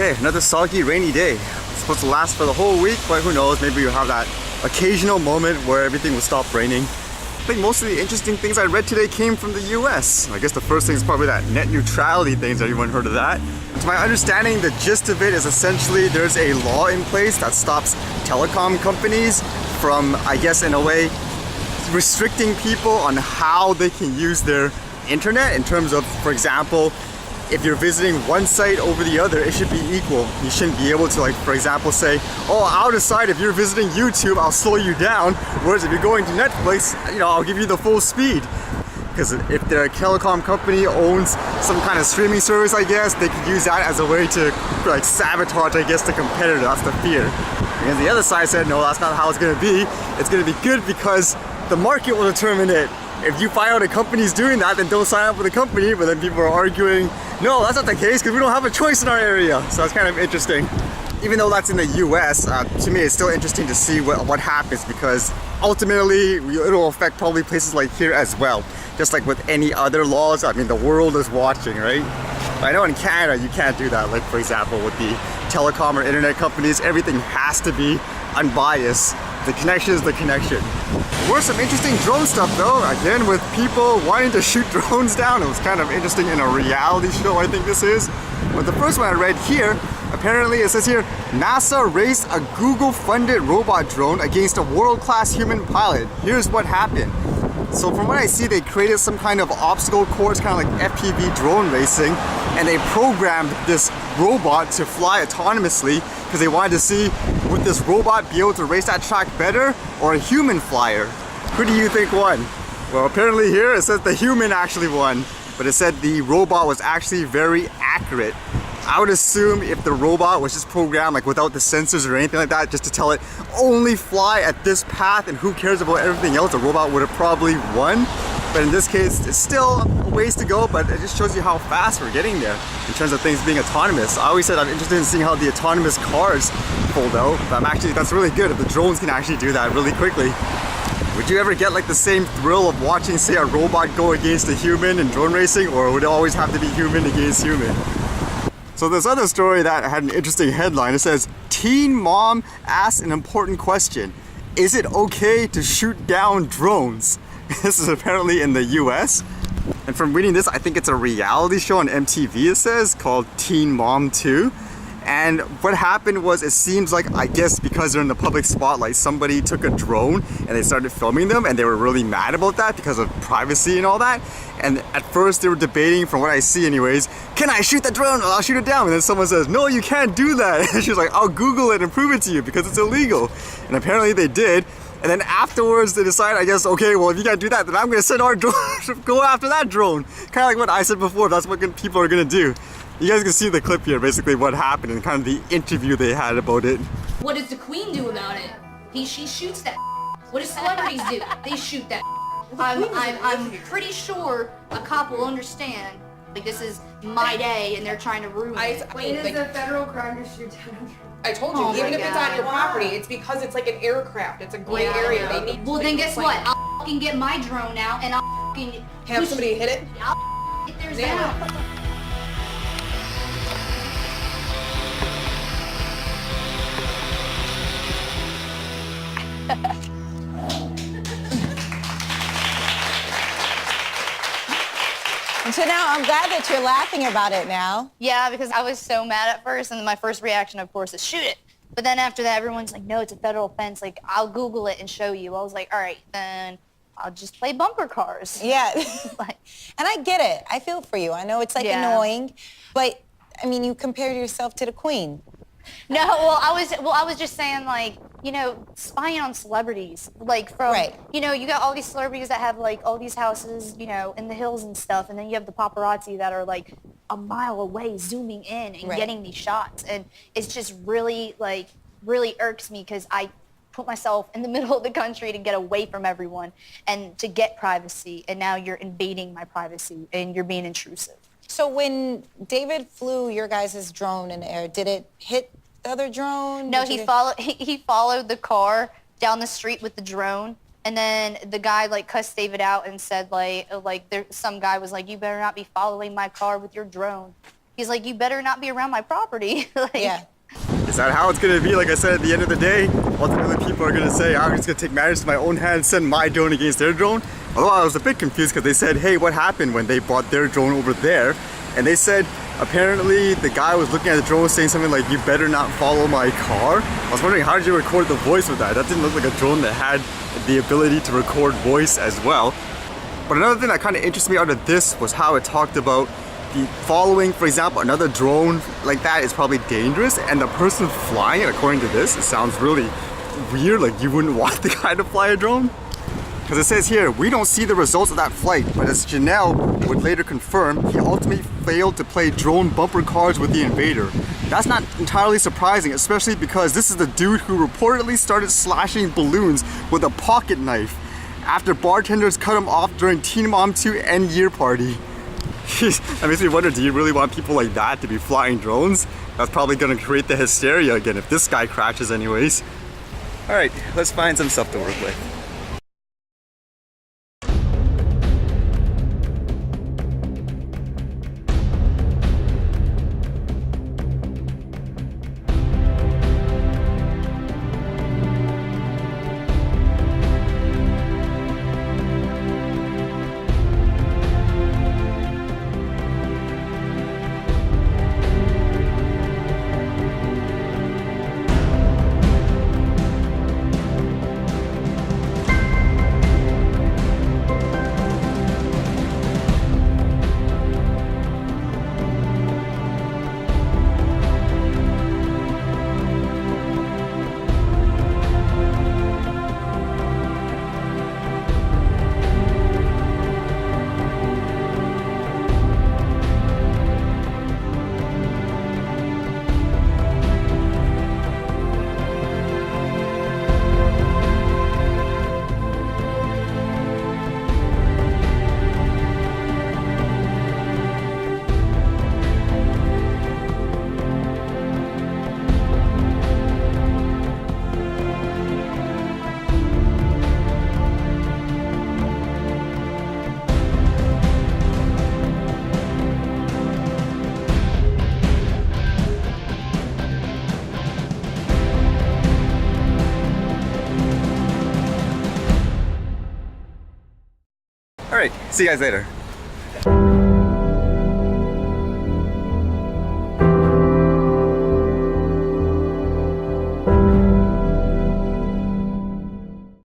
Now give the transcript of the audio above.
Okay, another soggy, rainy day. It's supposed to last for the whole week, but who knows, maybe you'll have that occasional moment where everything will stop raining. I think most of the interesting things I read today came from the US. I guess the first thing is probably that net neutrality thing. Has anyone heard of that? And to my understanding, the gist of it is essentially there's a law in place that stops telecom companies from, I guess in a way, restricting people on how they can use their internet in terms of, for example, if you're visiting one site over the other, it should be equal. You shouldn't be able to, like, for example, say, oh, I'll decide if you're visiting YouTube, I'll slow you down. Whereas if you're going to Netflix, I'll give you the full speed. Because if the telecom company owns some kind of streaming service, I guess, they could use that as a way to, like, sabotage, I guess, the competitor. That's the fear. And the other side said, no, that's not how it's gonna be. It's gonna be good because the market will determine it. If you find out a company's doing that, then don't sign up with the company. But then people are arguing, no, that's not the case because we don't have a choice in our area. So that's kind of interesting. Even though that's in the US, to me it's still interesting to see what happens, because ultimately it'll affect probably places like here as well. Just like with any other laws, I mean, the world is watching, right? I know in Canada you can't do that. Like, for example, with the telecom or internet companies, everything has to be unbiased. The connection is the connection. There were some interesting drone stuff though, again with people wanting to shoot drones down. It was kind of interesting in a reality show, I think this is. But the first one I read here, apparently it says here, NASA raced a Google-funded robot drone against a world-class human pilot. Here's what happened. So from what I see, they created some kind of obstacle course, kind of like FPV drone racing, and they programmed this robot to fly autonomously because they wanted to see, would this robot be able to race that track better or a human flyer? Who do you think won? Well, apparently here it says the human actually won, but it said the robot was actually very accurate. I would assume if the robot was just programmed like without the sensors or anything like that, just to tell it only fly at this path and who cares about everything else, the robot would have probably won. But in this case, it's still a ways to go, but it just shows you how fast we're getting there in terms of things being autonomous. I always said I'm interested in seeing how the autonomous cars fold out. But that's really good if the drones can actually do that really quickly. Would you ever get like the same thrill of watching, say, a robot go against a human in drone racing, or would it always have to be human against human? So this other story that had an interesting headline, it says, teen mom asks an important question. Is it okay to shoot down drones? This is apparently in the US. And from reading this, I think it's a reality show on MTV, it says, called Teen Mom 2. And what happened was, it seems like, I guess because they're in the public spotlight, somebody took a drone and they started filming them, and they were really mad about that because of privacy and all that. And at first they were debating, from what I see anyways, can I shoot the drone? I'll shoot it down. And then someone says, no, you can't do that. And she's like, I'll Google it and prove it to you because it's illegal. And apparently they did. And then afterwards they decide, I guess, okay, well, if you can't do that, then I'm gonna send our drone to go after that drone. Kind of like what I said before, that's what people are gonna do. You guys can see the clip here, basically what happened and kind of the interview they had about it. What does the queen do about it? She shoots that. What do celebrities do? They shoot that. I'm pretty sure a cop will understand. Like, this is my day and they're trying to ruin it. It is a federal crime to shoot down. I told you, Oh even my if it's God. on your property, it's because it's like an aircraft. It's a gray area. They need. Well, then guess what? I'll fucking get my drone out and I'll fucking Have somebody hit it. I'll get theirs Nail out. it. And so now I'm glad that you're laughing about it now. Yeah, because I was so mad at first, and my first reaction, of course, is shoot it. But then after that, everyone's like, no, it's a federal offense. Like, I'll Google it and show you. I was like, all right, then I'll just play bumper cars. Yeah. Like, And I get it. I feel for you. I know it's like Yeah. annoying, but I mean, you compared yourself to the queen. no, I was just saying, like, spying on celebrities. Like, from, Right. you got all these celebrities that have, like, all these houses, in the hills and stuff, and then you have the paparazzi that are, like, a mile away zooming in and Right. getting these shots. And it's just really, like, really irks me because I put myself in the middle of the country to get away from everyone and to get privacy, and now you're invading my privacy and you're being intrusive. So when David flew your guys' drone in the air, did it hit the other drone? No, Did he you- he followed the car down the street with the drone, and then the guy like cussed David out and said some guy was like, you better not be following my car with your drone. He's like, you better not be around my property. Like, Yeah. Is that how it's gonna be? Like I said, at the end of the day, ultimately people are gonna say, I'm just gonna take matters to my own hands, send my drone against their drone. Although I was a bit confused because they said, hey, what happened when they bought their drone over there? And they said, apparently the guy was looking at the drone saying something like, you better not follow my car. I was wondering, how did you record the voice with that? That didn't look like a drone that had the ability to record voice as well. But another thing that kind of interested me out of this was how it talked about the following, for example, another drone like that is probably dangerous, and the person flying it, according to this, it sounds really weird, like you wouldn't want the guy to fly a drone. Because it says here, we don't see the results of that flight, but as Janelle would later confirm, he ultimately failed to play drone bumper cars with the invader. That's not entirely surprising, especially because this is the dude who reportedly started slashing balloons with a pocket knife after bartenders cut him off during Teen Mom 2 end year party. That makes me wonder, do you really want people like that to be flying drones? That's probably gonna create the hysteria again if this guy crashes anyways. Alright, let's find some stuff to work with. Alright, see you guys later.